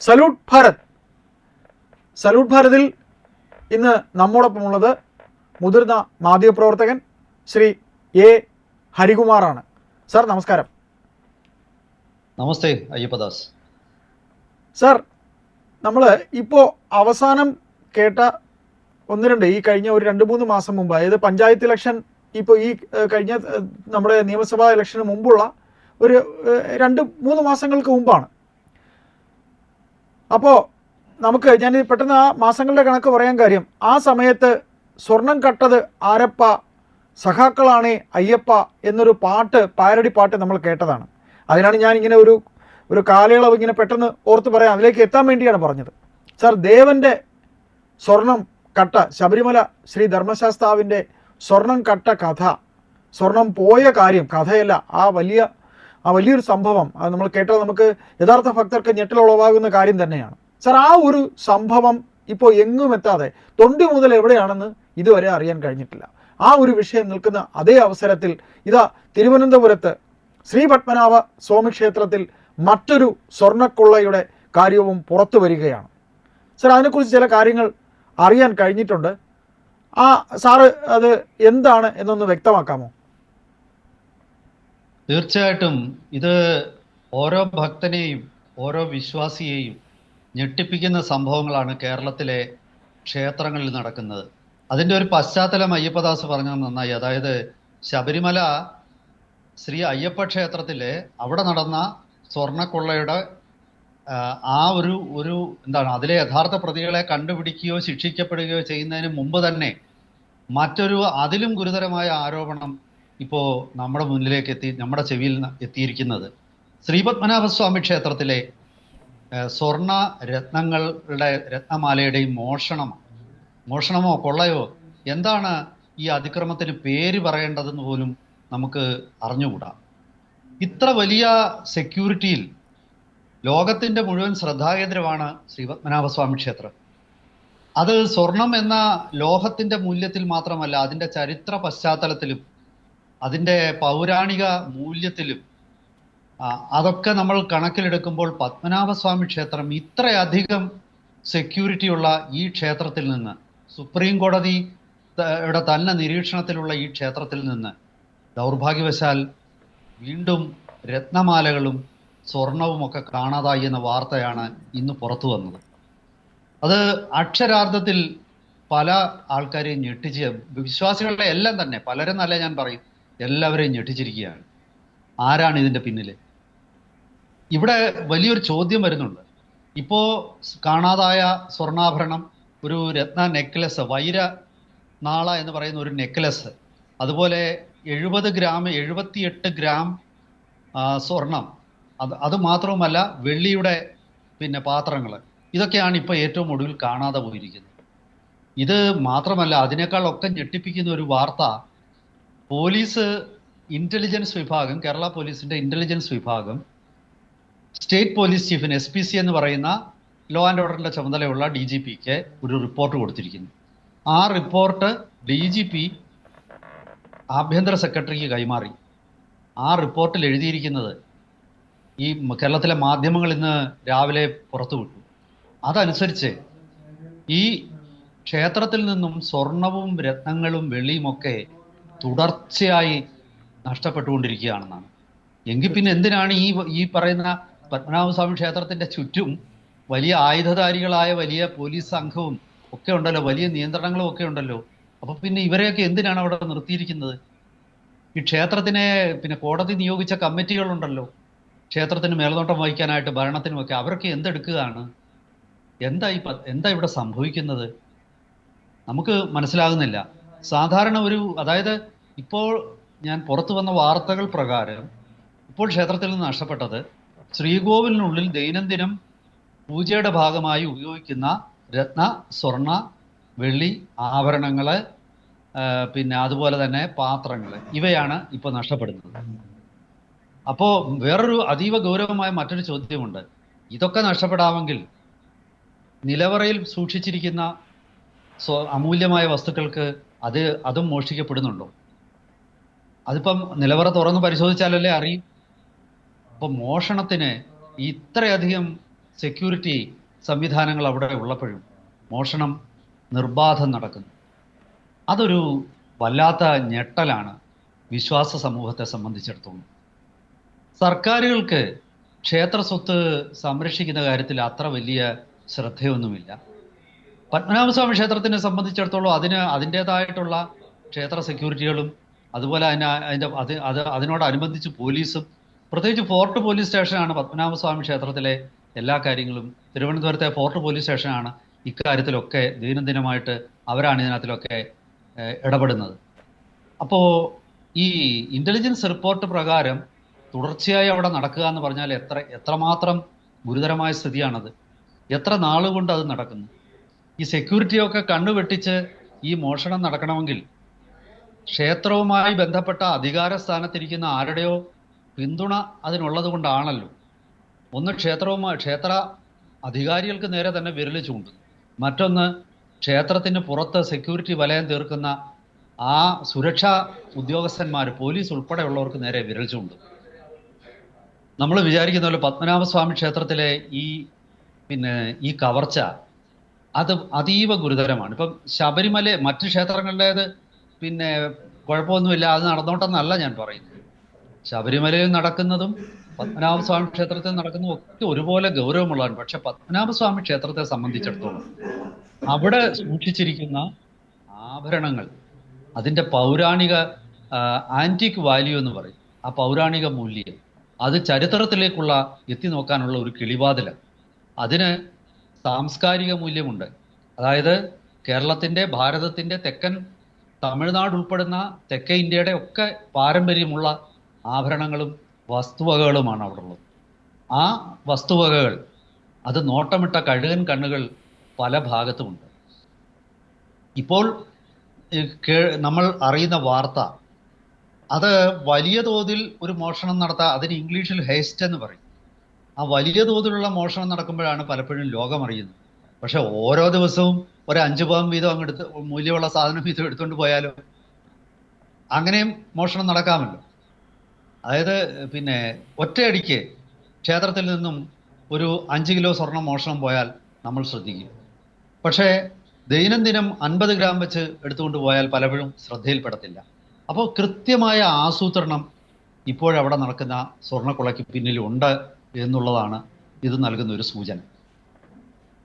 Salute Bharat. Salute ഭാരതിൽ ഇന്ന് നമ്മോടൊപ്പമുള്ളത് മുതിർന്ന മാധ്യമപ്രവർത്തകൻ ശ്രീ എ ഹരികുമാറാണ്. സാർ നമസ്കാരം. നമസ്തേ അയ്യപ്പദാസ്. സാർ, നമ്മൾ ഇപ്പോൾ അവസാനം കേട്ട ഈ കഴിഞ്ഞ ഒരു 2-3 മാസം മുമ്പ്, അതായത് പഞ്ചായത്ത് ഇലക്ഷൻ, ഇപ്പോൾ ഈ കഴിഞ്ഞ നമ്മുടെ നിയമസഭാ ഇലക്ഷന് മുമ്പുള്ള ഒരു 2-3 മാസങ്ങൾക്ക് മുമ്പാണ്. അപ്പോൾ ഞാൻ പെട്ടെന്ന് ആ മാസങ്ങളുടെ കണക്ക് പറയാൻ കാര്യം, ആ സമയത്ത് സ്വർണം കട്ടത് ആരപ്പ, സഖാക്കളാണേ അയ്യപ്പ എന്നൊരു പാരഡി പാട്ട് നമ്മൾ കേട്ടതാണ്. അതിനാണ് ഞാൻ ഇങ്ങനെ ഒരു കാലയളവ് ഇങ്ങനെ പെട്ടെന്ന് ഓർത്ത് പറയാം, അതിലേക്ക് എത്താൻ വേണ്ടിയാണ് പറഞ്ഞത്. സാർ, ദേവൻ്റെ സ്വർണം കട്ട, ശബരിമല ശ്രീ ധർമ്മശാസ്താവിൻ്റെ സ്വർണം കട്ട കഥ, സ്വർണം പോയ കാര്യം, കഥയല്ല, ആ വലിയൊരു സംഭവം, അത് നമ്മൾ കേട്ടാൽ നമുക്ക് യഥാർത്ഥ ഭക്തർക്ക് ഞെട്ടലുളവാകുന്ന കാര്യം തന്നെയാണ്. സാർ, ആ ഒരു സംഭവം ഇപ്പോൾ എങ്ങും എത്താതെ തൊണ്ടി മുതൽ എവിടെയാണെന്ന് ഇതുവരെ അറിയാൻ കഴിഞ്ഞിട്ടില്ല. ആ ഒരു വിഷയം നിൽക്കുന്ന അതേ അവസരത്തിൽ ഇതാ തിരുവനന്തപുരത്ത് ശ്രീ പത്മനാഭ സ്വാമി ക്ഷേത്രത്തിൽ മറ്റൊരു സ്വർണ്ണക്കൊള്ളയുടെ കാര്യവും പുറത്തു വരികയാണ്. സാർ, അതിനെക്കുറിച്ച് ചില കാര്യങ്ങൾ അറിയാൻ കഴിഞ്ഞിട്ടുണ്ട്. സാറ് അത് എന്താണ് എന്നൊന്ന് വ്യക്തമാക്കാമോ? തീർച്ചയായിട്ടും ഇത് ഓരോ ഭക്തനെയും ഓരോ വിശ്വാസിയെയും ഞെട്ടിപ്പിക്കുന്ന സംഭവങ്ങളാണ് കേരളത്തിലെ ക്ഷേത്രങ്ങളിൽ നടക്കുന്നത്. അതിൻ്റെ ഒരു പശ്ചാത്തലം അയ്യപ്പദാസ് പറഞ്ഞാൽ നന്നായി. അതായത് ശബരിമല ശ്രീ അയ്യപ്പ ക്ഷേത്രത്തിലെ അവിടെ നടന്ന സ്വർണ്ണക്കൊള്ളയുടെ ആ ഒരു എന്താണ്, അതിലെ യഥാർത്ഥ പ്രതികളെ കണ്ടുപിടിക്കുകയോ ശിക്ഷിക്കപ്പെടുകയോ ചെയ്യുന്നതിന് മുമ്പ് തന്നെ മറ്റൊരു അതിലും ഗുരുതരമായ ആരോപണം ഇപ്പോൾ നമ്മുടെ മുന്നിലേക്ക് നമ്മുടെ ചെവിയിൽ എത്തിയിരിക്കുന്നത് ശ്രീപത്മനാഭസ്വാമി ക്ഷേത്രത്തിലെ സ്വർണ്ണ രത്നങ്ങളുടെ രത്നമാലയുടെയും മോഷണമോ കൊള്ളയോ, എന്താണ് ഈ അതിക്രമത്തിന് പേര് പറയേണ്ടതെന്ന് പോലും നമുക്ക് അറിഞ്ഞുകൂടാ. ഇത്ര വലിയ സെക്യൂരിറ്റിയിൽ ലോകത്തിൻ്റെ മുഴുവൻ ശ്രദ്ധാകേന്ദ്രമാണ് ശ്രീപത്മനാഭസ്വാമി ക്ഷേത്രം. അത് സ്വർണം എന്ന ലോഹത്തിൻ്റെ മൂല്യത്തിൽ മാത്രമല്ല, അതിൻ്റെ ചരിത്ര പശ്ചാത്തലത്തിലും അതിൻ്റെ പൗരാണിക മൂല്യത്തിലും അതൊക്കെ നമ്മൾ കണക്കിലെടുക്കുമ്പോൾ പത്മനാഭസ്വാമി ക്ഷേത്രം ഇത്രയധികം സെക്യൂരിറ്റിയുള്ള ഈ ക്ഷേത്രത്തിൽ നിന്ന്, സുപ്രീം കോടതിയുടെ തന്നെ നിരീക്ഷണത്തിലുള്ള ഈ ക്ഷേത്രത്തിൽ നിന്ന് ദൗർഭാഗ്യവശാൽ വീണ്ടും രത്നമാലകളും സ്വർണവുമൊക്കെ കാണാതായി എന്ന വാർത്തയാണ് ഇന്ന് പുറത്തു വന്നത്. അത് അക്ഷരാർത്ഥത്തിൽ പല ആൾക്കാരെയും വിശ്വാസികളുടെ എല്ലാം തന്നെ, പലരും നല്ല ഞാൻ പറയും, എല്ലാവരെയും ഞെട്ടിച്ചിരിക്കുകയാണ്. ആരാണ് ഇതിൻ്റെ പിന്നിൽ? ഇവിടെ വലിയൊരു ചോദ്യം വരുന്നുണ്ട്. ഇപ്പോൾ കാണാതായ സ്വർണ്ണാഭരണം, ഒരു രത്ന നെക്ലസ്, വൈര നാള എന്ന് പറയുന്ന ഒരു നെക്ലസ്, അതുപോലെ 78 ഗ്രാം സ്വർണം, അത് മാത്രവുമല്ല വെള്ളിയുടെ പാത്രങ്ങൾ, ഇതൊക്കെയാണ് ഇപ്പോൾ ഏറ്റവും ഒടുവിൽ കാണാതെ പോയിരിക്കുന്നത്. ഇത് മാത്രമല്ല, അതിനേക്കാളൊക്കെ ഞെട്ടിപ്പിക്കുന്ന ഒരു വാർത്ത, പോലീസ് ഇന്റലിജൻസ് വിഭാഗം, കേരള പോലീസിന്റെ ഇന്റലിജൻസ് വിഭാഗം സ്റ്റേറ്റ് പോലീസ് ചീഫിന്, SPC എന്ന് പറയുന്ന ലോ ആൻഡ് ഓർഡറിന്റെ ചുമതലയുള്ള DGPക്ക് ഒരു റിപ്പോർട്ട് കൊടുത്തിരിക്കുന്നു. ആ റിപ്പോർട്ട് DGP ആഭ്യന്തര സെക്രട്ടറിക്ക് കൈമാറി. ആ റിപ്പോർട്ടിൽ എഴുതിയിരിക്കുന്നത് ഈ കേരളത്തിലെ മാധ്യമങ്ങൾ ഇന്ന് രാവിലെ പുറത്തുവിട്ടു. അതനുസരിച്ച് ഈ ക്ഷേത്രത്തിൽ നിന്നും സ്വർണവും രത്നങ്ങളും വെള്ളിയുമൊക്കെ തുടർച്ചയായി നഷ്ടപ്പെട്ടുകൊണ്ടിരിക്കുകയാണെന്നാണ്. എങ്കിൽ പിന്നെ എന്തിനാണ് ഈ പറയുന്ന പത്മനാഭസ്വാമി ക്ഷേത്രത്തിന്റെ ചുറ്റും വലിയ ആയുധധാരികളായ വലിയ പോലീസ് സംഘവും ഒക്കെ ഉണ്ടല്ലോ, വലിയ നിയന്ത്രണങ്ങളും ഒക്കെ ഉണ്ടല്ലോ. അപ്പൊ പിന്നെ ഇവരെയൊക്കെ എന്തിനാണ് അവിടെ നിർത്തിയിരിക്കുന്നത്? ഈ ക്ഷേത്രത്തിനെ കോടതി നിയോഗിച്ച കമ്മിറ്റികളുണ്ടല്ലോ, ക്ഷേത്രത്തിന് മേൽനോട്ടം വഹിക്കാനായിട്ട്, ഭരണത്തിനുമൊക്കെ, അവരൊക്കെ എന്തെടുക്കുകയാണ്? എന്താ ഇവിടെ സംഭവിക്കുന്നത്? നമുക്ക് മനസ്സിലാകുന്നില്ല. സാധാരണ അതായത് ഇപ്പോൾ ഞാൻ പുറത്തു വന്ന വാർത്തകൾ പ്രകാരം ഇപ്പോൾ ക്ഷേത്രത്തിൽ നിന്ന് നഷ്ടപ്പെട്ടത് ശ്രീകോവിലിനുള്ളിൽ ദൈനംദിനം പൂജയുടെ ഭാഗമായി ഉപയോഗിക്കുന്ന രത്ന, സ്വർണ്ണ, വെള്ളി ആഭരണങ്ങള്, അതുപോലെ തന്നെ പാത്രങ്ങൾ, ഇവയാണ് ഇപ്പോൾ നഷ്ടപ്പെടുന്നത്. അപ്പോൾ വേറൊരു അതീവ ഗൗരവമായ മറ്റൊരു ചോദ്യമുണ്ട്. ഇതൊക്കെ നഷ്ടപ്പെടാമെങ്കിൽ നിലവറയിൽ സൂക്ഷിച്ചിരിക്കുന്ന അമൂല്യമായ വസ്തുക്കൾക്ക് അതും മോഷ്ടിക്കപ്പെടുന്നുണ്ടോ? അതിപ്പം നിലവറ തുറന്ന് പരിശോധിച്ചാലല്ലേ അറിയും. അപ്പം മോഷണത്തിന് ഇത്രയധികം സെക്യൂരിറ്റി സംവിധാനങ്ങൾ അവിടെ ഉള്ളപ്പോഴും മോഷണം നിർബാധം നടക്കുന്നു. അതൊരു വല്ലാത്ത ഞെട്ടലാണ് വിശ്വാസ സമൂഹത്തെ സംബന്ധിച്ചിടത്തോളം. സർക്കാരുകൾക്ക് ക്ഷേത്ര സ്വത്ത് സംരക്ഷിക്കുന്ന കാര്യത്തിൽ അത്ര വലിയ ശ്രദ്ധയൊന്നുമില്ല. പത്മനാഭസ്വാമി ക്ഷേത്രത്തിനെ സംബന്ധിച്ചിടത്തോളം അതിൻ്റേതായിട്ടുള്ള ക്ഷേത്ര സെക്യൂരിറ്റികളും അതുപോലെ അതിനോടനുബന്ധിച്ച് പോലീസും, പ്രത്യേകിച്ച് ഫോർട്ട് പോലീസ് സ്റ്റേഷനാണ് പത്മനാഭസ്വാമി ക്ഷേത്രത്തിലെ എല്ലാ കാര്യങ്ങളും. തിരുവനന്തപുരത്തെ ഫോർട്ട് പോലീസ് സ്റ്റേഷനാണ് ഇക്കാര്യത്തിലൊക്കെ ദൈനംദിനമായിട്ട് അവരാണ് ഇതിനകത്തിലൊക്കെ ഇടപെടുന്നത്. അപ്പോൾ ഈ ഇൻ്റലിജൻസ് റിപ്പോർട്ട് പ്രകാരം തുടർച്ചയായി അവിടെ നടക്കുക എന്ന് പറഞ്ഞാൽ എത്രമാത്രം ഗുരുതരമായ സ്ഥിതിയാണത്. എത്ര നാളുകൊണ്ട് അത് നടക്കുന്നു. ഈ സെക്യൂരിറ്റിയൊക്കെ കണ്ണുവെട്ടിച്ച് ഈ മോഷണം നടക്കണമെങ്കിൽ ക്ഷേത്രവുമായി ബന്ധപ്പെട്ട അധികാര സ്ഥാനത്തിരിക്കുന്ന ആരുടെയോ പിന്തുണ അതിനുള്ളത് കൊണ്ടാണല്ലോ. ഒന്ന് ക്ഷേത്ര അധികാരികൾക്ക് നേരെ തന്നെ വിരൽ ചൂണ്ടുന്നു, മറ്റൊന്ന് ക്ഷേത്രത്തിന് പുറത്ത് സെക്യൂരിറ്റി വലയം തീർക്കുന്ന ആ സുരക്ഷാ ഉദ്യോഗസ്ഥന്മാർ, പോലീസ് ഉൾപ്പെടെയുള്ളവർക്ക് നേരെ വിരൽ ചൂണ്ടും. നമ്മൾ വിചാരിക്കുന്ന പോലെ പത്മനാഭസ്വാമി ക്ഷേത്രത്തിലെ ഈ കവർച്ച അത് അതീവ ഗുരുതരമാണ്. ഇപ്പം ശബരിമല മറ്റ് ക്ഷേത്രങ്ങളുടേത് കുഴപ്പമൊന്നുമില്ല, അത് നടന്നോട്ടെന്നല്ല ഞാൻ പറയുന്നത്. ശബരിമലയിൽ നടക്കുന്നതും പത്മനാഭസ്വാമി ക്ഷേത്രത്തിൽ നടക്കുന്നതും ഒക്കെ ഒരുപോലെ ഗൗരവമുള്ളതാണ്. പക്ഷെ പത്മനാഭസ്വാമി ക്ഷേത്രത്തെ സംബന്ധിച്ചിടത്തോളം അവിടെ സൂക്ഷിച്ചിരിക്കുന്ന ആഭരണങ്ങൾ, അതിൻ്റെ പൗരാണിക ആൻറ്റിക് വാല്യൂ എന്ന് പറയും, ആ പൗരാണിക മൂല്യം, അത് ചരിത്രത്തിലേക്കുള്ള എത്തി നോക്കാനുള്ള ഒരു കിളിവാതിലാണ്. അതിന് സാംസ്കാരിക മൂല്യമുണ്ട്. അതായത് കേരളത്തിൻ്റെ, ഭാരതത്തിൻ്റെ തെക്കൻ തമിഴ്നാട് ഉൾപ്പെടുന്ന തെക്കേ ഇന്ത്യയുടെ ഒക്കെ പാരമ്പര്യമുള്ള ആഭരണങ്ങളും വസ്തുവകകളുമാണ് അവിടെ ഉള്ളത്. ആ വസ്തുവകകൾ അത് നോട്ടമിട്ട കഴുകൻ കണ്ണുകൾ പല ഭാഗത്തുമുണ്ട്. ഇപ്പോൾ നമ്മൾ അറിയുന്ന വാർത്ത, അത് വലിയ തോതിൽ ഒരു മോഷണം നടത്താൻ, അതിന് ഇംഗ്ലീഷിൽ ഹേസ്റ്റ് എന്ന് പറയും. ആ വലിയ തോതിലുള്ള മോഷണം നടക്കുമ്പോഴാണ് പലപ്പോഴും ലോകം അറിയുന്നത്. പക്ഷെ ഓരോ ദിവസവും ഒരു 5 പവൻ വീതം അങ്ങെടുത്ത് മൂല്യമുള്ള സാധനം വീതം എടുത്തുകൊണ്ട് പോയാലോ, അങ്ങനെയും മോഷണം നടക്കാമല്ലോ. അതായത് ഒറ്റയടിക്ക് ക്ഷേത്രത്തിൽ നിന്നും ഒരു 5 കിലോ സ്വർണം മോഷണം പോയാൽ നമ്മൾ ശ്രദ്ധിക്കും. പക്ഷേ ദൈനംദിനം 50 ഗ്രാം വെച്ച് എടുത്തുകൊണ്ട് പോയാൽ പലപ്പോഴും ശ്രദ്ധയിൽപ്പെടത്തില്ല. അപ്പോൾ കൃത്യമായ ആസൂത്രണം ഇപ്പോഴവിടെ നടക്കുന്ന സ്വർണ്ണക്കൊള്ളയ്ക്ക് പിന്നിലുണ്ട് എന്നുള്ളതാണ് ഇത് നൽകുന്ന ഒരു സൂചന.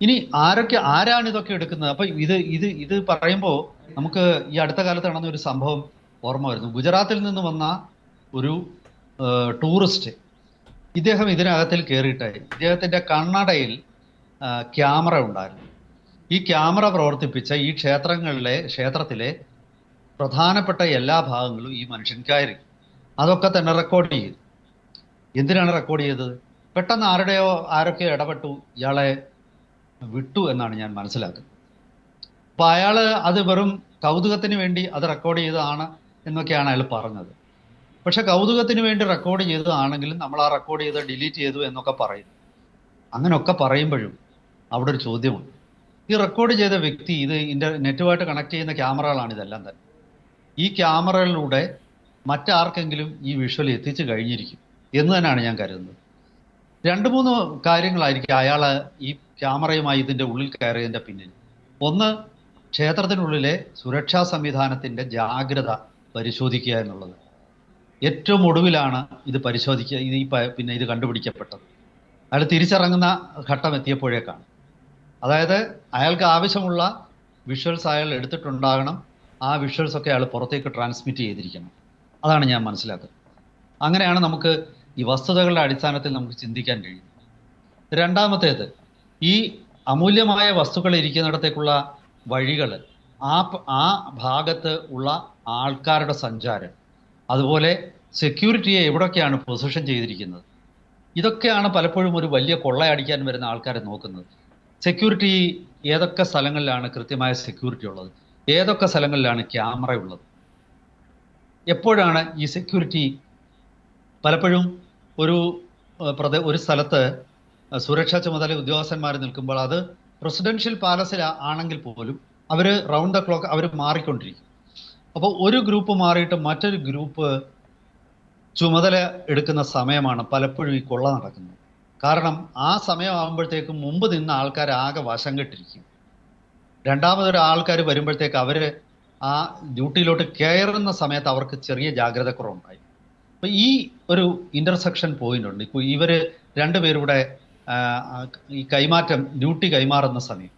ഇനി ആരാണ് ഇതൊക്കെ എടുക്കുന്നത്? അപ്പം ഇത് പറയുമ്പോൾ നമുക്ക് ഈ അടുത്ത കാലത്ത് നടന്ന ഒരു സംഭവം ഓർമ്മ വരുന്നു. ഗുജറാത്തിൽ നിന്ന് വന്ന ഒരു ടൂറിസ്റ്റ്, ഇദ്ദേഹം ഇതിനകത്തിൽ കയറിയിട്ട് ഇദ്ദേഹത്തിൻ്റെ കണ്ണടയിൽ ക്യാമറ ഉണ്ടായിരുന്നു. ഈ ക്യാമറ പ്രവർത്തിപ്പിച്ച ഈ ക്ഷേത്രത്തിലെ പ്രധാനപ്പെട്ട എല്ലാ ഭാഗങ്ങളും ഈ മനുഷ്യൻ കയറി അതൊക്കെ തന്നെ റെക്കോർഡ് ചെയ്തു. എന്തിനാണ് റെക്കോർഡ് ചെയ്തത്? പെട്ടെന്ന് ആരൊക്കെ ഇടപെട്ടു, ഇയാളെ വിട്ടു എന്നാണ് ഞാൻ മനസ്സിലാക്കുന്നത്. അപ്പം അയാൾ അത് വെറും കൗതുകത്തിന് വേണ്ടി അത് റെക്കോർഡ് ചെയ്തതാണ് എന്നൊക്കെയാണ് അയാൾ പറഞ്ഞത്. പക്ഷെ കൗതുകത്തിന് വേണ്ടി റെക്കോർഡ് ചെയ്തതാണെങ്കിലും നമ്മൾ ആ റെക്കോർഡ് ചെയ്ത് ഡിലീറ്റ് ചെയ്തു എന്നൊക്കെ പറയും. അങ്ങനെയൊക്കെ പറയുമ്പോഴും അവിടെ ഒരു ചോദ്യമുണ്ട്. ഈ റെക്കോർഡ് ചെയ്ത വ്യക്തി നെറ്റുമായിട്ട് കണക്ട് ചെയ്യുന്ന ക്യാമറകളാണ് ഇതെല്ലാം തന്നെ. ഈ ക്യാമറകളിലൂടെ മറ്റാർക്കെങ്കിലും ഈ വിഷ്വൽ എത്തിച്ചു കഴിഞ്ഞിരിക്കും എന്ന് തന്നെയാണ് ഞാൻ കരുതുന്നത്. 2-3 കാര്യങ്ങളായിരിക്കും അയാൾ ഈ ക്യാമറയുമായി ഇതിൻ്റെ ഉള്ളിൽ കയറിയതിൻ്റെ പിന്നിൽ. ഒന്ന്, ക്ഷേത്രത്തിനുള്ളിലെ സുരക്ഷാ സംവിധാനത്തിൻ്റെ ജാഗ്രത പരിശോധിക്കുക എന്നുള്ളത്. ഏറ്റവും ഒടുവിലാണ് ഇത് പരിശോധിക്കുക, ഇത് കണ്ടുപിടിക്കപ്പെട്ടത്. അയാൾ തിരിച്ചിറങ്ങുന്ന ഘട്ടം എത്തിയപ്പോഴേക്കാണ്. അതായത് അയാൾക്ക് ആവശ്യമുള്ള വിഷ്വൽസ് അയാൾ എടുത്തിട്ടുണ്ടാകണം. ആ വിഷ്വൽസൊക്കെ അയാൾ പുറത്തേക്ക് ട്രാൻസ്മിറ്റ് ചെയ്തിരിക്കണം. അതാണ് ഞാൻ മനസ്സിലാക്കുന്നത്. അങ്ങനെയാണ് നമുക്ക് ഈ വസ്തുതകളുടെ അടിസ്ഥാനത്തിൽ നമുക്ക് ചിന്തിക്കാൻ കഴിയും. രണ്ടാമത്തേത്, ഈ അമൂല്യമായ വസ്തുക്കൾ ഇരിക്കുന്നിടത്തേക്കുള്ള വഴികൾ, ആ ഭാഗത്ത് ഉള്ള ആൾക്കാരുടെ സഞ്ചാരം, അതുപോലെ സെക്യൂരിറ്റിയെ എവിടെയൊക്കെയാണ് പൊസിഷൻ ചെയ്തിരിക്കുന്നത്. ഇതൊക്കെയാണ് പലപ്പോഴും ഒരു വലിയ കൊള്ളയടിക്കാൻ വരുന്ന ആൾക്കാരെ നോക്കുന്നത്. സെക്യൂരിറ്റി ഏതൊക്കെ സ്ഥലങ്ങളിലാണ് കൃത്യമായ സെക്യൂരിറ്റി ഉള്ളത്, ഏതൊക്കെ സ്ഥലങ്ങളിലാണ് ക്യാമറ ഉള്ളത്, എപ്പോഴാണ് ഈ സെക്യൂരിറ്റി. പലപ്പോഴും ഒരു സ്ഥലത്ത് സുരക്ഷാ ചുമതല ഉദ്യോഗസ്ഥന്മാർ നിൽക്കുമ്പോൾ അത് പ്രസിഡൻഷ്യൽ പാലസിൽ ആണെങ്കിൽ പോലും അവർ റൗണ്ട് ദ ക്ലോക്ക് അവർ മാറിക്കൊണ്ടിരിക്കും. അപ്പോൾ ഒരു ഗ്രൂപ്പ് മാറിയിട്ട് മറ്റൊരു ഗ്രൂപ്പ് ചുമതല എടുക്കുന്ന സമയമാണ് പലപ്പോഴും ഈ കൊള്ള നടക്കുന്നത്. കാരണം ആ സമയമാകുമ്പോഴത്തേക്കും മുമ്പ് നിന്ന ആൾക്കാർ ആകെ വശം കെട്ടിരിക്കും. രണ്ടാമതൊരു ആൾക്കാർ വരുമ്പോഴത്തേക്ക് അവര് ആ ഡ്യൂട്ടിയിലോട്ട് കയറുന്ന സമയത്ത് അവർക്ക് ചെറിയ ജാഗ്രത കുറവുണ്ടായി. അപ്പൊ ഈ ഒരു ഇന്റർസെക്ഷൻ പോയിന്റ് ഉണ്ട്. ഇപ്പൊ ഇവര് രണ്ടുപേരുടെ ഈ കൈമാറ്റം ഡ്യൂട്ടി കൈമാറുന്ന സമയം,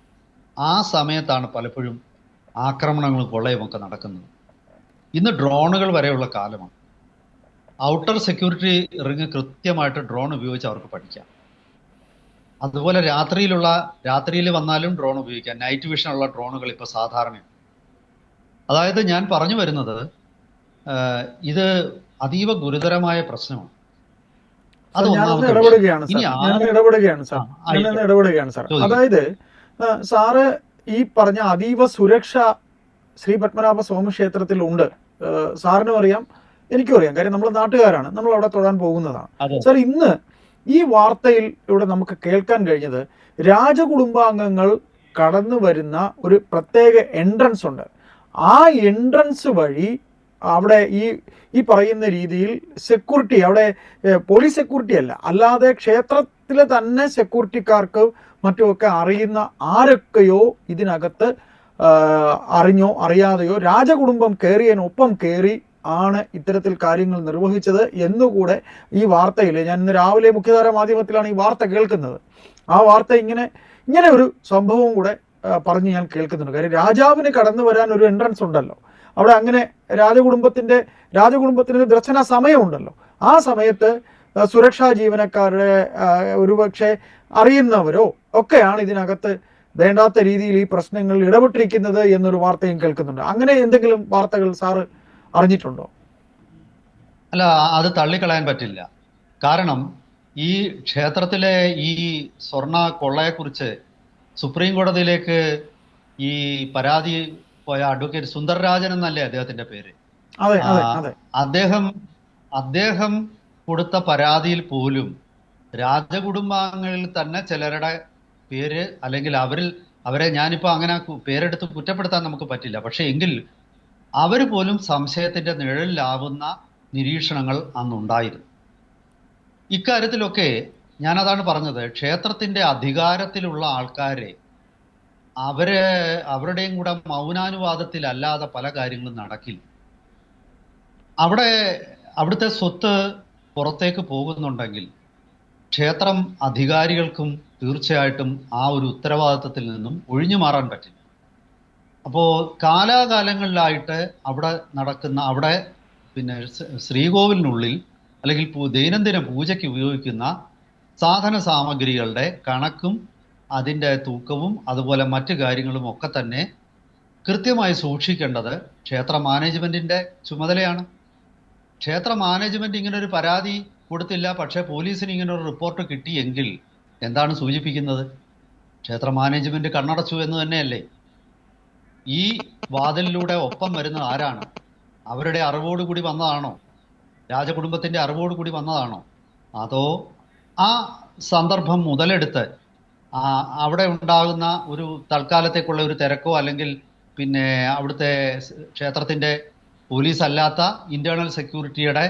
ആ സമയത്താണ് പലപ്പോഴും ആക്രമണങ്ങളും കൊള്ളയും ഒക്കെ നടക്കുന്നത്. ഇന്ന് ഡ്രോണുകൾ വരെയുള്ള കാലമാണ്. ഔട്ടർ സെക്യൂരിറ്റി റിങ് കൃത്യമായിട്ട് ഡ്രോൺ ഉപയോഗിച്ച് അവർക്ക് പഠിക്കാം. അതുപോലെ രാത്രിയിൽ വന്നാലും ഡ്രോൺ ഉപയോഗിക്കാം. നൈറ്റ് വിഷൻ ഉള്ള ഡ്രോണുകൾ ഇപ്പോൾ സാധാരണയാണ്. അതായത് ഞാൻ പറഞ്ഞു വരുന്നത് ഇത് അതീവ ഗുരുതരമായ പ്രശ്നമാണ്. അത് ഞാനൊന്ന് ഇടപെടുകയാണ് സാർ. ഇടപെടുകയാണ് സാർ. അതായത് സാറ് ഈ പറഞ്ഞ അതീവ സുരക്ഷ ശ്രീ പത്മനാഭ സ്വാമി ക്ഷേത്രത്തിൽ ഉണ്ട്. സാറിനും അറിയാം, എനിക്കും അറിയാം. കാര്യം നമ്മൾ നാട്ടുകാരാണ്, നമ്മൾ അവിടെ തൊഴാൻ പോകുന്നതാണ്. സാർ, ഇന്ന് ഈ വാർത്തയിൽ ഇവിടെ നമുക്ക് കേൾക്കാൻ കഴിഞ്ഞത് രാജകുടുംബാംഗങ്ങൾ കടന്നു വരുന്ന ഒരു പ്രത്യേക എൻട്രൻസ് ഉണ്ട്. ആ എൻട്രൻസ് വഴി അവിടെ ഈ പറയുന്ന രീതിയിൽ സെക്യൂരിറ്റി, അവിടെ പോലീസ് സെക്യൂരിറ്റി അല്ല, അല്ലാതെ ക്ഷേത്രത്തിലെ തന്നെ സെക്യൂരിറ്റിക്കാർക്ക് മറ്റുമൊക്കെ അറിയുന്ന ആരൊക്കെയോ ഇതിനകത്ത് അറിഞ്ഞോ അറിയാതെയോ രാജകുടുംബം കയറിയതിനൊപ്പം കയറി ആണ് ഇത്തരത്തിൽ കാര്യങ്ങൾ നിർവഹിച്ചത് എന്നുകൂടെ ഈ വാർത്തയിൽ, ഞാൻ ഇന്ന് രാവിലെ മുഖ്യധാര മാധ്യമത്തിലാണ് ഈ വാർത്ത കേൾക്കുന്നത്. ആ വാർത്ത ഇങ്ങനെ ഒരു സംഭവം കൂടെ പറഞ്ഞ് ഞാൻ കേൾക്കുന്നുണ്ട്. കാര്യം രാജാവിന് കടന്നു വരാൻ ഒരു എൻട്രൻസ് ഉണ്ടല്ലോ അവിടെ. അങ്ങനെ രാജകുടുംബത്തിന് ദർശന സമയമുണ്ടല്ലോ. ആ സമയത്ത് സുരക്ഷാ ജീവനക്കാരുടെ ഒരുപക്ഷെ അറിയുന്നവരോ ഒക്കെയാണ് ഇതിനകത്ത് വേണ്ടാത്ത രീതിയിൽ ഈ പ്രശ്നങ്ങളിൽ ഇടപെട്ടിരിക്കുന്നത് എന്നൊരു വാർത്തയും കേൾക്കുന്നുണ്ട്. അങ്ങനെ എന്തെങ്കിലും വാർത്തകൾ സാറ് അറിഞ്ഞിട്ടുണ്ടോ? അല്ല, അത് തള്ളിക്കളയാൻ പറ്റില്ല. കാരണം ഈ ക്ഷേത്രത്തിലെ ഈ സ്വർണ്ണ കൊള്ളയെക്കുറിച്ച് സുപ്രീം കോടതിയിലേക്ക് ഈ പരാതി പോയ അഡ്വക്കേറ്റ് സുന്ദർരാജൻ എന്നല്ലേ അദ്ദേഹത്തിന്റെ പേര്. അദ്ദേഹം കൊടുത്ത പരാതിയിൽ പോലും രാജകുടുംബാംഗങ്ങളിൽ തന്നെ ചിലരുടെ പേര്, അല്ലെങ്കിൽ അവരെ ഞാനിപ്പോ അങ്ങനെ പേരെടുത്ത് കുറ്റപ്പെടുത്താൻ നമുക്ക് പറ്റില്ല, പക്ഷെ എങ്കിൽ അവർ പോലും സംശയത്തിന്റെ നിഴലിലാവുന്ന നിരീക്ഷണങ്ങൾ അന്നുണ്ടായിരുന്നു. ഇക്കാര്യത്തിലൊക്കെ ഞാനതാണ് പറഞ്ഞത്, ക്ഷേത്രത്തിന്റെ അധികാരത്തിലുള്ള ആൾക്കാരെ അവരുടെയും കൂടെ മൗനാനുവാദത്തിലല്ലാതെ പല കാര്യങ്ങളും നടക്കില്ല. അവിടുത്തെ സ്വത്ത് പുറത്തേക്ക് പോകുന്നുണ്ടെങ്കിൽ ക്ഷേത്രം അധികാരികൾക്കും തീർച്ചയായിട്ടും ആ ഒരു ഉത്തരവാദിത്വത്തിൽ നിന്നും ഒഴിഞ്ഞു മാറാൻ പറ്റില്ല. അപ്പോൾ കാലാകാലങ്ങളിലായിട്ട് അവിടെ പിന്നെ ശ്രീകോവിലിനുള്ളിൽ അല്ലെങ്കിൽ ദൈനംദിന പൂജയ്ക്ക് ഉപയോഗിക്കുന്ന സാധന സാമഗ്രികളുടെ കണക്കും അതിൻ്റെ തൂക്കവും അതുപോലെ മറ്റു കാര്യങ്ങളും ഒക്കെ തന്നെ കൃത്യമായി സൂക്ഷിക്കേണ്ടത് ക്ഷേത്ര മാനേജ്മെന്റിന്റെ ചുമതലയാണ്. ക്ഷേത്ര മാനേജ്മെന്റ് ഇങ്ങനൊരു പരാതി കൊടുത്തില്ല, പക്ഷേ പോലീസിന് ഇങ്ങനൊരു റിപ്പോർട്ട് കിട്ടിയെങ്കിൽ എന്താണ് സൂചിപ്പിക്കുന്നത്? ക്ഷേത്ര മാനേജ്മെന്റ് കണ്ണടച്ചു എന്ന് തന്നെയല്ലേ? ഈ വാതിലിലൂടെ ഒപ്പം വരുന്ന ആരാണ്? അവരുടെ അറിവോടുകൂടി വന്നതാണോ? രാജകുടുംബത്തിന്റെ അറിവോടുകൂടി വന്നതാണോ? അതോ ആ സന്ദർഭം മുതലെടുത്ത് അവിടെ ഉണ്ടാകുന്ന ഒരു തൽക്കാലത്തേക്കുള്ള ഒരു തിരക്കോ, അല്ലെങ്കിൽ പിന്നെ അവിടുത്തെ ക്ഷേത്രത്തിന്റെ പോലീസ് അല്ലാത്ത ഇന്റേണൽ സെക്യൂരിറ്റിയുടെ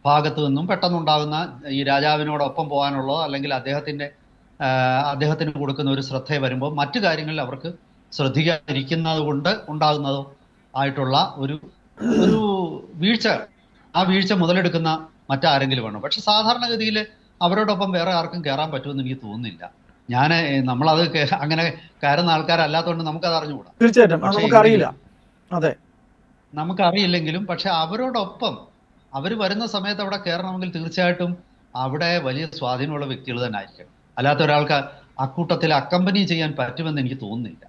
ഭാഗത്തു നിന്നും പെട്ടെന്നുണ്ടാകുന്ന ഈ രാജാവിനോടൊപ്പം പോകാനുള്ളതോ, അല്ലെങ്കിൽ അദ്ദേഹത്തിന് കൊടുക്കുന്ന ഒരു ശ്രദ്ധ വരുമ്പോൾ മറ്റു കാര്യങ്ങളിൽ അവർക്ക് ശ്രദ്ധിക്കാതിരിക്കുന്നത് കൊണ്ട് ഉണ്ടാകുന്നതോ ആയിട്ടുള്ള ഒരു വീഴ്ച, ആ വീഴ്ച മുതലെടുക്കുന്ന മറ്റാരെങ്കിലും വേണം. പക്ഷെ സാധാരണഗതിയിൽ അവരോടൊപ്പം വേറെ ആർക്കും കയറാൻ പറ്റുമെന്ന് എനിക്ക് തോന്നുന്നില്ല. നമ്മളത് അങ്ങനെ കയറുന്ന ആൾക്കാരല്ലാത്തതുകൊണ്ട് നമുക്കത് അറിഞ്ഞുകൂടാ. തീർച്ചയായിട്ടും നമുക്കറിയില്ല. അതെ, നമുക്കറിയില്ലെങ്കിലും പക്ഷെ അവരോടൊപ്പം അവർ വരുന്ന സമയത്ത് അവിടെ കയറണമെങ്കിൽ തീർച്ചയായിട്ടും അവിടെ വലിയ സ്വാധീനമുള്ള വ്യക്തികൾ തന്നെ ആയിരിക്കണം. അല്ലാത്ത ഒരാൾക്ക് അക്കൂട്ടത്തിൽ അക്കമ്പനി ചെയ്യാൻ പറ്റുമെന്ന് എനിക്ക് തോന്നുന്നില്ല.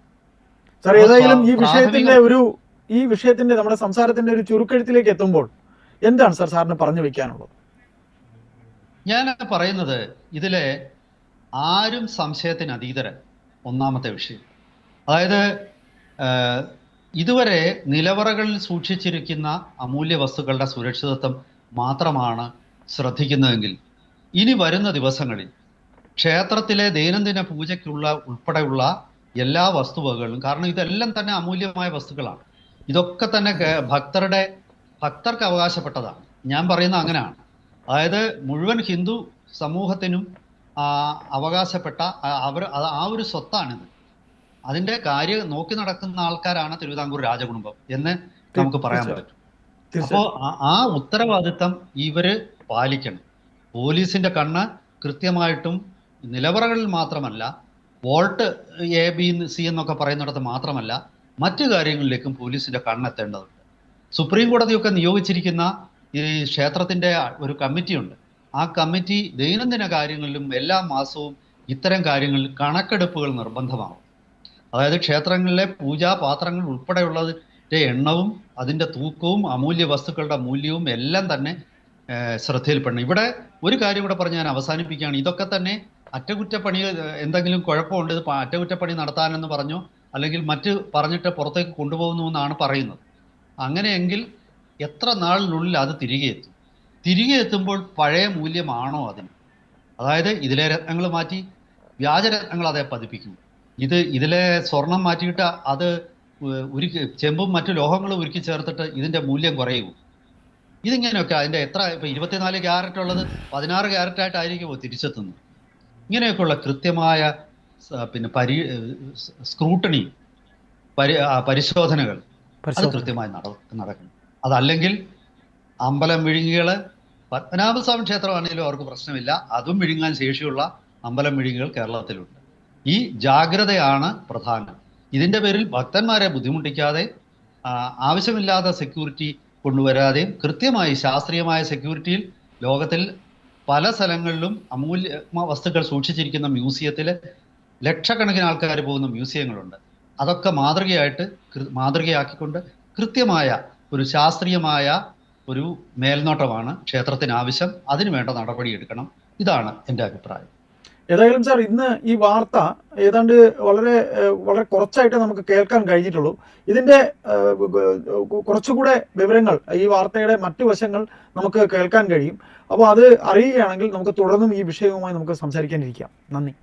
സാർ, ഏതായാലും ഈ വിഷയത്തിന്റെ നമ്മുടെ സംസാരത്തിന്റെ ഒരു ചുരുക്കെഴുത്തിലേക്ക് എത്തുമ്പോൾ എന്താണ് സാറിന് പറഞ്ഞു വെക്കാനുള്ളത്? ഞാൻ പറയുന്നത്, ഇതിലെ ആരും സംശയത്തിന് അതീതരൻ. ഒന്നാമത്തെ വിഷയം, അതായത് ഇതുവരെ നിലവറകളിൽ സൂക്ഷിച്ചിരിക്കുന്ന അമൂല്യ വസ്തുക്കളുടെ സുരക്ഷിതത്വം മാത്രമാണ് ശ്രദ്ധിക്കുന്നതെങ്കിൽ ഇനി വരുന്ന ദിവസങ്ങളിൽ ക്ഷേത്രത്തിലെ ദൈനംദിന പൂജയ്ക്കുള്ള ഉൾപ്പെടെയുള്ള എല്ലാ വസ്തുവകകളും, കാരണം ഇതെല്ലാം തന്നെ അമൂല്യമായ വസ്തുക്കളാണ്, ഇതൊക്കെ തന്നെ ഭക്തർക്ക് അവകാശപ്പെട്ടതാണ്. ഞാൻ പറയുന്നത് അങ്ങനെയാണ്. അതായത് മുഴുവൻ ഹിന്ദു സമൂഹത്തിനും അവകാശപ്പെട്ട ആ ഒരു സ്വത്താണിത്. അതിന്റെ കാര്യം നോക്കി നടക്കുന്ന ആൾക്കാരാണ് തിരുവിതാംകൂർ രാജകുടുംബം എന്ന് നമുക്ക് പറയാൻ പറ്റും. അപ്പോൾ ആ ഉത്തരവാദിത്തം ഇവര് പാലിക്കണം. പോലീസിന്റെ കണ്ണ് കൃത്യമായിട്ടും നിലവറകളിൽ മാത്രമല്ല, വോൾട്ട് ABC എന്നൊക്കെ പറയുന്നിടത്ത് മാത്രമല്ല, മറ്റു കാര്യങ്ങളിലേക്കും പോലീസിന്റെ കണ്ണെത്തേണ്ടതുണ്ട്. സുപ്രീം കോടതിയൊക്കെ നിയോഗിച്ചിരിക്കുന്ന ഈ ക്ഷേത്രത്തിന്റെ ഒരു കമ്മിറ്റിയുണ്ട്. ആ കമ്മിറ്റി ദൈനംദിന കാര്യങ്ങളിലും എല്ലാ മാസവും ഇത്തരം കാര്യങ്ങളിൽ കണക്കെടുപ്പുകൾ നിർബന്ധമാവും. അതായത് ക്ഷേത്രങ്ങളിലെ പൂജാപാത്രങ്ങൾ ഉൾപ്പെടെയുള്ളതിൻ്റെ എണ്ണവും അതിൻ്റെ തൂക്കവും അമൂല്യ വസ്തുക്കളുടെ മൂല്യവും എല്ലാം തന്നെ ശ്രദ്ധയിൽപ്പെടണം. ഇവിടെ ഒരു കാര്യം കൂടെ പറഞ്ഞ് ഞാൻ അവസാനിപ്പിക്കുകയാണ്. ഇതൊക്കെ തന്നെ അറ്റകുറ്റപ്പണി, എന്തെങ്കിലും കുഴപ്പമുണ്ട്, ഇത് അറ്റകുറ്റപ്പണി നടത്താനെന്ന് പറഞ്ഞോ അല്ലെങ്കിൽ മറ്റ് പറഞ്ഞിട്ട് പുറത്തേക്ക് കൊണ്ടുപോകുന്നു എന്നാണ് പറയുന്നത്. അങ്ങനെയെങ്കിൽ എത്ര നാളിനുള്ളിൽ അത് തിരികെ എത്തും? തിരികെ എത്തുമ്പോൾ പഴയ മൂല്യമാണോ അതിന്? അതായത് ഇതിലെ രത്നങ്ങൾ മാറ്റി വ്യാജരത്നങ്ങൾ അതേ പതിപ്പിക്കും. ഇതിലെ സ്വർണം മാറ്റിയിട്ട് അത് ചെമ്പും മറ്റു ലോഹങ്ങളും ഉരുക്കി ചേർത്തിട്ട് ഇതിൻ്റെ മൂല്യം കുറയുമോ? ഇതിങ്ങനെയൊക്കെ അതിൻ്റെ എത്ര ഇപ്പം 24 ക്യാരറ്റ് ഉള്ളത് 16 ക്യാരറ്റായിട്ടായിരിക്കുമോ തിരിച്ചെത്തുന്നത്? ഇങ്ങനെയൊക്കെയുള്ള കൃത്യമായ സ്ക്രൂട്ടണി, പരിശോധനകൾ അത് കൃത്യമായി നടക്കണം. അതല്ലെങ്കിൽ അമ്പലം വിഴുങ്ങികൾ, പത്മനാഭസ്വാമി ക്ഷേത്രമാണെങ്കിലും അവർക്ക് പ്രശ്നമില്ല, അതും വിഴുങ്ങാൻ ശേഷിയുള്ള അമ്പലം വിഴുങ്ങികൾ കേരളത്തിലുണ്ട്. ഈ ജാഗ്രതയാണ് പ്രധാനം. ഇതിൻ്റെ പേരിൽ ഭക്തന്മാരെ ബുദ്ധിമുട്ടിക്കാതെ ആവശ്യമില്ലാത്ത സെക്യൂരിറ്റി കൊണ്ടുവരാതെയും കൃത്യമായി ശാസ്ത്രീയമായ സെക്യൂരിറ്റിയിൽ ലോകത്തിൽ പല സ്ഥലങ്ങളിലും അമൂല്യ വസ്തുക്കൾ സൂക്ഷിച്ചിരിക്കുന്ന മ്യൂസിയത്തിൽ ലക്ഷക്കണക്കിന് ആൾക്കാർ പോകുന്ന മ്യൂസിയങ്ങളുണ്ട്. അതൊക്കെ മാതൃകയാക്കിക്കൊണ്ട് കൃത്യമായ ഒരു ശാസ്ത്രീയമായ ഒരു മേൽനോട്ടമാണ് ക്ഷേത്രത്തിന് ആവശ്യം. അതിനു വേണ്ട നടപടിയെടുക്കണം. ഇതാണ് എൻ്റെ അഭിപ്രായം. ഏതായാലും സാർ, ഇന്ന് ഈ വാർത്ത ഏതാണ്ട് വളരെ കുറച്ചായിട്ട് നമുക്ക് കേൾക്കാൻ കഴിഞ്ഞിട്ടുള്ളൂ. ഇതിൻ്റെ കുറച്ചുകൂടെ വിവരങ്ങൾ, ഈ വാർത്തയുടെ മറ്റു വശങ്ങൾ നമുക്ക് കേൾക്കാൻ കഴിയും. അപ്പോൾ അത് അറിയുകയാണെങ്കിൽ നമുക്ക് തുടർന്നും ഈ വിഷയവുമായി നമുക്ക് സംസാരിക്കാനിരിക്കാം. നന്ദി.